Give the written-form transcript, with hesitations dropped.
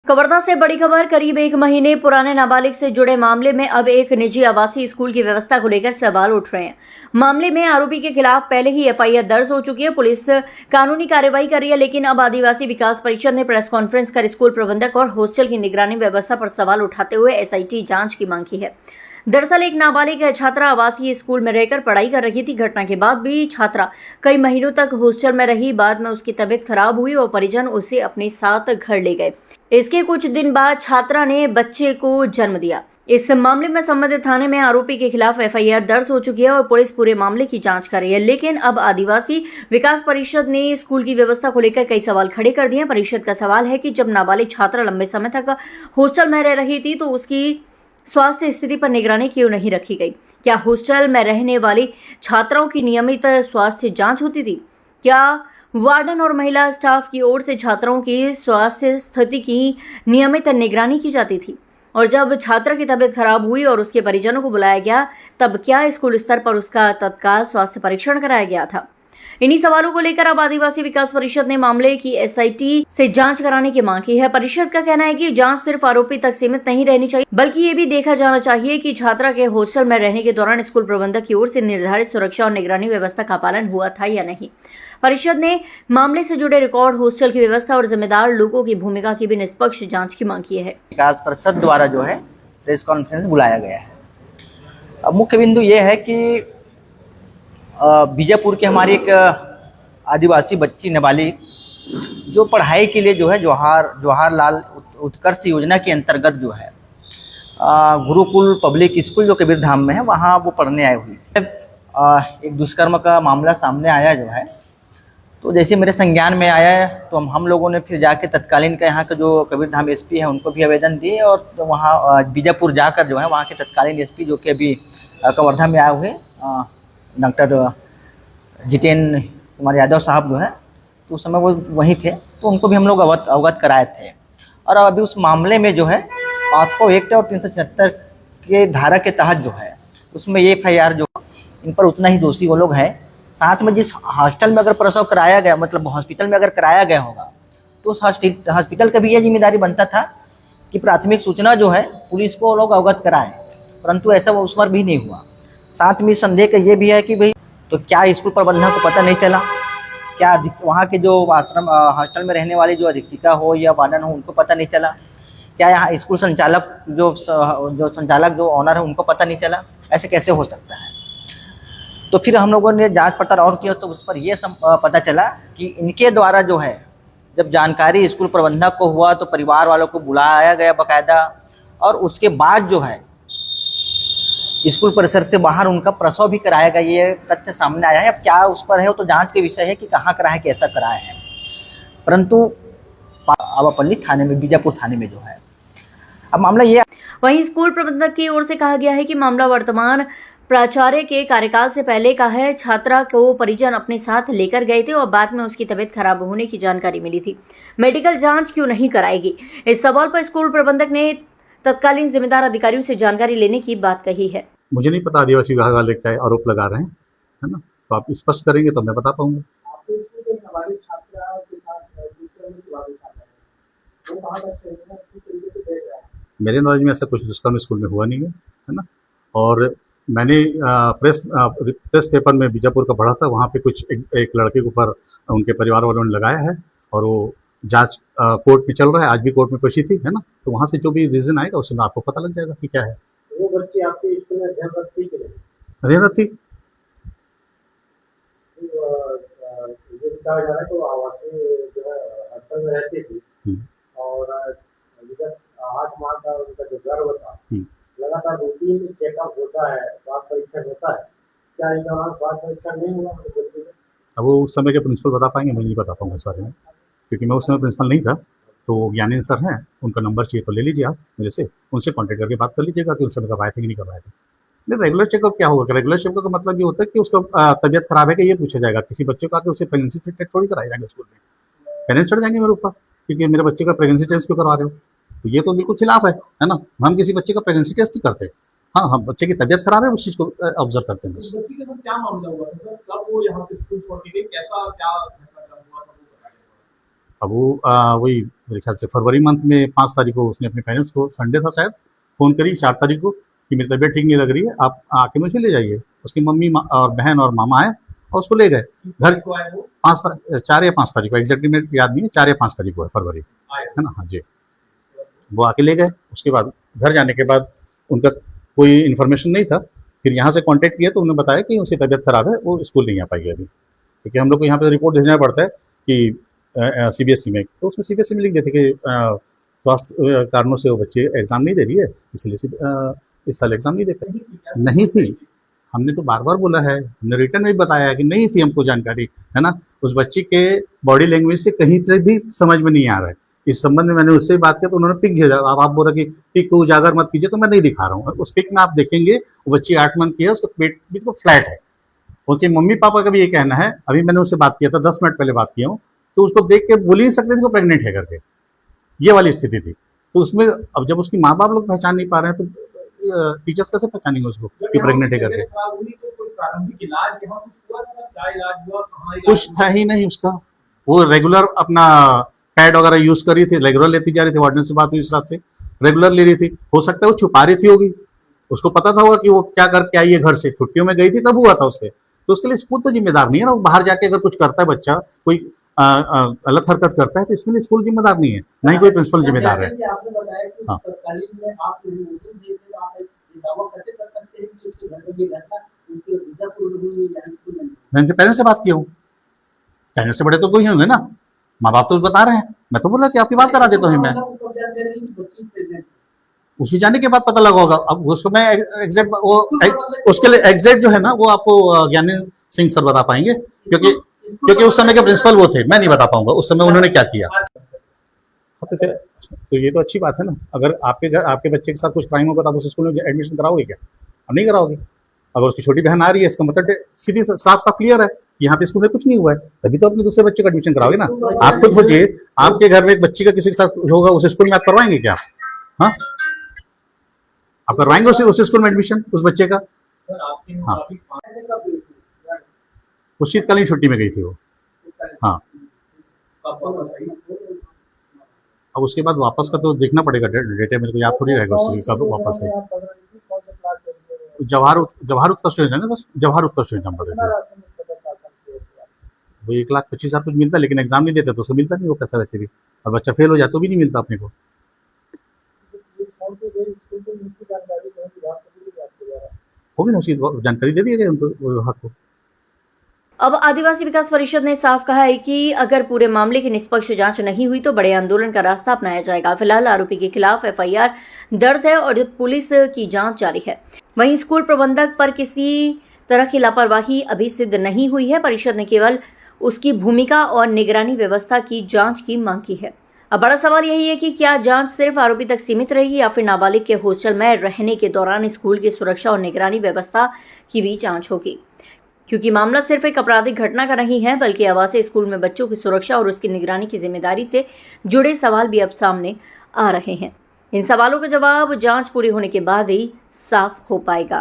कवर्धा से बड़ी खबर। करीब 1 महीने पुराने नाबालिग से जुड़े मामले में अब एक निजी आवासीय स्कूल की व्यवस्था को लेकर सवाल उठ रहे हैं। मामले में आरोपी के खिलाफ पहले ही एफआईआर दर्ज हो चुकी है। पुलिस कानूनी कार्रवाई कर रही है, लेकिन अब आदिवासी विकास परिषद ने प्रेस कॉन्फ्रेंस कर स्कूल प्रबंधक और हॉस्टल की निगरानी व्यवस्था पर सवाल उठाते हुए एसआईटी जांच की मांग की है। दरअसल एक नाबालिग छात्रा आवासीय स्कूल में रहकर पढ़ाई कर रही थी। घटना के बाद भी छात्रा कई महीनों तक हॉस्टल में रही। बाद में उसकी तबीयत खराब हुई और परिजन उसे अपने साथ घर ले गए। इसके कुछ दिन बाद छात्रा ने बच्चे को जन्म दिया। इस मामले में संबंधित थाने में आरोपी के खिलाफ एफआईआर दर्ज हो चुकी है और पुलिस पूरे मामले की जांच कर रही है। लेकिन अब आदिवासी विकास परिषद ने स्कूल की व्यवस्था को लेकर कई सवाल खड़े कर दिए। परिषद का सवाल है कि जब नाबालिग छात्रा लंबे समय तक हॉस्टल में रह रही थी तो उसकी स्वास्थ्य स्थिति पर निगरानी क्यों नहीं रखी गई? क्या हॉस्टल में रहने वाली छात्राओं की नियमित स्वास्थ्य जांच होती थी? क्या वार्डन और महिला स्टाफ की ओर से छात्राओं की स्वास्थ्य स्थिति की नियमित निगरानी की जाती थी? और जब छात्रा की तबीयत खराब हुई और उसके परिजनों को बुलाया गया, तब क्या स्कूल स्तर पर उसका तत्काल स्वास्थ्य परीक्षण कराया गया था? इन्हीं सवालों को लेकर अब आदिवासी विकास परिषद ने मामले की एसआईटी से जांच कराने की मांग की है। परिषद का कहना है कि जांच सिर्फ आरोपी तक सीमित नहीं रहनी चाहिए, बल्कि ये भी देखा जाना चाहिए कि छात्रा के हॉस्टल में रहने के दौरान स्कूल प्रबंधक की ओर से निर्धारित सुरक्षा और निगरानी व्यवस्था का पालन हुआ था या नहीं। परिषद ने मामले से जुड़े रिकॉर्ड, हॉस्टल की व्यवस्था और जिम्मेदार लोगों की भूमिका की भी निष्पक्ष जांच की मांग की है। विकास परिषद द्वारा जो है प्रेस कॉन्फ्रेंस बुलाया गया है। अब मुख्य बिंदु ये है कि बीजापुर के हमारी एक आदिवासी बच्ची नाबालिग जो पढ़ाई के लिए जो है जवाहरलाल उत्कर्ष योजना के अंतर्गत जो है गुरुकुल पब्लिक स्कूल जो कबीर धाम में है, वहाँ वो पढ़ने आई हुई थी। एक दुष्कर्म का मामला सामने आया जो है, तो जैसे मेरे संज्ञान में आया है तो हम लोगों ने फिर जाके तत्कालीन का यहाँ का जो कबीर धाम एसपी है उनको भी आवेदन दिए और तो वहाँ बीजापुर जाकर जो है वहाँ के तत्कालीन एसपी जो कि अभी कवर्धा में आए हुए डॉक्टर जितेंद्र कुमार यादव साहब जो है, तो उस समय वो वहीं थे, तो उनको भी हम लोग अवगत कराए थे। और अभी उस मामले में जो है पॉक्सो एक्ट और 376 के धारा के तहत जो है उसमें ये एफआईआर जो इन पर उतना ही दोषी वो लोग हैं। साथ में जिस हॉस्टल में अगर प्रसव कराया गया, मतलब हॉस्पिटल में अगर कराया गया होगा, तो उस हॉस्पिटल का भी यह जिम्मेदारी बनता था कि प्राथमिक सूचना जो है पुलिस को लोग अवगत कराएं, परंतु ऐसा वो उस पर भी नहीं हुआ। साथ में संदेह का ये भी है कि भाई तो क्या स्कूल प्रबंधक को पता नहीं चला? क्या वहाँ के जो आश्रम हॉस्टल में रहने वाली जो अधीक्षिका हो या वार्डन हो उनको पता नहीं चला? क्या यहाँ स्कूल संचालक जो ऑनर है उनको पता नहीं चला? ऐसे कैसे हो सकता है? तो फिर हम लोगों ने जांच पड़ताल और किया तो उस पर यह पता चला कि इनके द्वारा जो है जब जानकारी स्कूल प्रबंधक को हुआ तो परिवार वालों को बुलाया गया बाकायदा, और उसके बाद जो है स्कूल परिसर से बाहर उनका प्रसव भी कराया गया। ये तथ्य सामने आया है। अब क्या उस पर है वो तो जांच के विषय है कि कहाँ कराया, कैसा कराया है। परंतु आवापल्ली थाने में, बीजापुर थाने में जो है अब मामला ये। वहीं स्कूल प्रबंधक की ओर से कहा गया है कि मामला वर्तमान प्राचार्य के कार्यकाल से पहले का है। छात्रा को परिजन अपने साथ लेकर गए थे और बाद में उसकी तबीयत खराब होने की जानकारी मिली थी। मेडिकल जांच क्यों नहीं कराएगी? इस सवाल पर स्कूल प्रबंधक ने तत्कालीन जिम्मेदार अधिकारियों से जानकारी लेने की बात कही है। मुझे नहीं पता आदिवासी विभाग वाले क्या आरोप लगा रहे हैं, है ना, तो आप स्पष्ट करेंगे तो मैं बता पाऊंगा। मेरे नॉलेज में ऐसा कुछ दुष्कर्म स्कूल में हुआ नहीं है ना। और मैंने प्रेस पेपर में बीजापुर का पढ़ा था, वहाँ पे कुछ एक लड़के के ऊपर उनके परिवार वालों ने लगाया है और वो जांच कोर्ट में चल रहा है। आज भी कोर्ट में पेशी थी, है ना, तो वहाँ से जो भी रीजन आएगा उसमें आपको पता लग जाएगा कि क्या है। वो बच्चे आपके स्कूल में अध्ययनरत थी? अध्ययनरत थी। ये कहा जा रहा है तो आवासीय जो है हॉस्टल में रहती थी और 8 माह का उनका जो गर्भ था, लगातार रूटीन चेकअप होता है, स्वास्थ्य परीक्षण होता है, क्या इन दौरान स्वास्थ्य परीक्षण नहीं हुआ? अब वो उस समय के प्रिंसिपल बता पाएंगे, मैं नहीं बता पाऊंगा इस बारे में, क्योंकि मैं उस समय प्रिंसिपल नहीं था। तो ज्ञानेंद्र सर हैं, उनका नंबर चाहिए तो ले लीजिए आप मेरे से, उनसे कांटेक्ट करके बात कर लीजिएगा कि उस समय करवाए थे कि नहीं करवाए थे। नहीं, रेगुलर चेकअप क्या होगा? रेगुलर चेकअप का मतलब ये होता है कि उसका तबियत खराब है कि ये पूछा जाएगा। किसी बच्चे का कि उसे प्रेगनेंसी टेस्ट थोड़ी कराया जाएगा स्कूल में, पेरेंट्स चढ़ जाएंगे मेरे ऊपर क्योंकि मेरे बच्चे का प्रेगनेंसी टेस्ट क्यों करवा रहे हो? तो ये तो बिल्कुल खिलाफ है ना। हम किसी बच्चे का प्रेगनेंसी टेस्ट नहीं करते। हाँ, हम बच्चे की तबियत खराब है उस चीज़ को ऑब्जर्व करते हैं बस। बच्ची के साथ क्या मामला हुआ था? कब वो यहाँ से स्कूल छोड़ के गई? कैसा क्या घटनाक्रम हुआ था? अब वो वही मेरे ख्याल से फरवरी मंथ में 5 तारीख को उसने अपने पेरेंट्स को, संडे था शायद, फ़ोन करी 4 तारीख को कि मेरी तबीयत ठीक नहीं लग रही है, आप आके मुझे ले जाइए। उसकी मम्मी और बहन और मामा आए और उसको ले गए घर। 4 या 5 तारीख को, एग्जैक्टली मेरे याद नहीं है, 4 या 5 तारीख को है फरवरी, है ना। हाँ जी, वो आके ले गए। उसके बाद घर जाने के बाद उनका कोई इन्फॉर्मेशन नहीं था। फिर यहाँ से कांटेक्ट किया तो उन्होंने बताया कि उसकी तबीयत खराब है, वो स्कूल नहीं आ पाएगी अभी, क्योंकि हम लोग को यहाँ पे रिपोर्ट भेजना पड़ता है कि सीबीएसई में, तो उसमें सीबीएसई में लिख देते कि स्वास्थ्य कारणों से वो बच्चे एग्ज़ाम नहीं दे रही है, इसलिए इस साल एग्ज़ाम नहीं दे पाएगी। नहीं थी, हमने तो बार बार बोला है, हमने रिटर्न में भी बताया है कि नहीं थी हमको जानकारी, है ना। उस बच्ची के बॉडी लैंग्वेज से कहीं से भी समझ में नहीं आ रहा है। इस संबंध में मैंने उससे बात किया तो उन्होंने पिक भेजा। अब आप बोल रहे कि पिक को उजागर मत कीजिए, तो मैं नहीं दिखा रहा हूँ। उस पिक में आप देखेंगे वो बच्ची 8 मंथ की है, उसका पेट बिल्कुल फ्लैट है। उनके मम्मी पापा का भी ये कहना है, अभी मैंने उससे बात किया था, 10 मिनट पहले बात किया हूँ, तो उसको देख के बोल ही नहीं सकते थे वो प्रेग्नेंट है करके, ये वाली स्थिति थी। तो उसमें अब जब उसकी माँ बाप लोग पहचान नहीं पा रहे हैं तो टीचर्स कैसे पहचानेंगे उसको कि प्रेग्नेंट है करके। कुछ था ही नहीं उसका, वो रेगुलर अपना पैड वगैरह यूज कर रही थी, रेगुलर लेती जा रही थी, वार्डन से बात हुई, उस हिसाब से रेगुलर ले रही थी। हो सकता है वो छुपा रही थी होगी, उसको पता था होगा कि वो क्या करके आई है, घर से छुट्टियों में गई थी तब हुआ था उससे। तो उसके लिए स्कूल तो जिम्मेदार नहीं है ना। वो बाहर जाके अगर कुछ करता है बच्चा, कोई गलत हरकत करता है, तो इसमें स्कूल जिम्मेदार नहीं है, ना ही कोई प्रिंसिपल जिम्मेदार है। आपने बताया कि हाँ। तत्कालीन में आप मौजूद थे, तो आप एक दावा कैसे कर सकते हैं कि उसके घर में ये घटना उनके बीजापुर में हुई या स्कूल में? मैं उनके पेरेंट्स से बात किया हूँ, पेरेंट्स से बड़े तो कोई होंगे ना, माँ बाप तो बता रहे हैं। मैं तो बोल रहा कि आपकी बात करा देता हूँ मैं। उसकी जाने के बाद पता लगा होगा। अब उसको मैं एग्जैक्ट वो उसके लिए एग्जैक्ट जो है ना वो आपको ज्ञानी सिंह सर बता पाएंगे, क्योंकि उस समय के प्रिंसिपल वो थे, मैं नहीं बता पाऊंगा उस समय उन्होंने क्या किया। तो ये तो अच्छी बात है ना। अगर आपके घर आपके बच्चे के साथ कुछ क्राइम होगा तो आप उस स्कूल में एडमिशन कराओगे क्या? अब नहीं कराओगे। अगर उसकी छोटी बहन आ रही है, इसका मतलब सीधी साफ साफ क्लियर है कि यहाँ पे स्कूल में कुछ नहीं हुआ है, तभी तो अपने दूसरे बच्चे का एडमिशन कराओगे ना। आप खुद सोचिए, आपके घर में एक बच्ची का किसी के साथ होगा, उस स्कूल में आप करवाएंगे क्या? हाँ, आप करवाएंगे उस स्कूल में एडमिशन उस बच्चे का? हाँ, उस शीतकालीन छुट्टी में गई थी वो। हाँ, अब उसके बाद वापस का तो देखना पड़ेगा, डेटे मेरे को याद थोड़ी रहेगा उसकी कब वापस है। जवाहर उत्कर्ष योजना ना, जवाहर उत्कर्ष योजना पड़ेगा। वो 1,25,000 कुछ मिलता है, लेकिन एग्जाम नहीं देते तो उसको मिलता नहीं वो पैसा वैसे भी, और बच्चा फेल हो जाए तो भी नहीं मिलता अपने को। होगी ना, उसकी जानकारी दे दी गई उनको विभाग को। अब आदिवासी विकास परिषद ने साफ कहा है कि अगर पूरे मामले की निष्पक्ष जांच नहीं हुई तो बड़े आंदोलन का रास्ता अपनाया जाएगा। फिलहाल आरोपी के खिलाफ एफआईआर दर्ज है और पुलिस की जांच जारी है। वहीं स्कूल प्रबंधक पर किसी तरह की लापरवाही अभी सिद्ध नहीं हुई है। परिषद ने केवल उसकी भूमिका और निगरानी व्यवस्था की जांच की मांग की है। अब बड़ा सवाल यही है कि क्या जांच सिर्फ आरोपी तक सीमित रहेगी या फिर नाबालिग के हॉस्टल में रहने के दौरान स्कूल की सुरक्षा और निगरानी व्यवस्था की भी जांच होगी, क्योंकि मामला सिर्फ एक आपराधिक घटना का नहीं है बल्कि आवासीय स्कूल में बच्चों की सुरक्षा और उसकी निगरानी की जिम्मेदारी से जुड़े सवाल भी अब सामने आ रहे हैं। इन सवालों का जवाब जांच पूरी होने के बाद ही साफ हो पाएगा।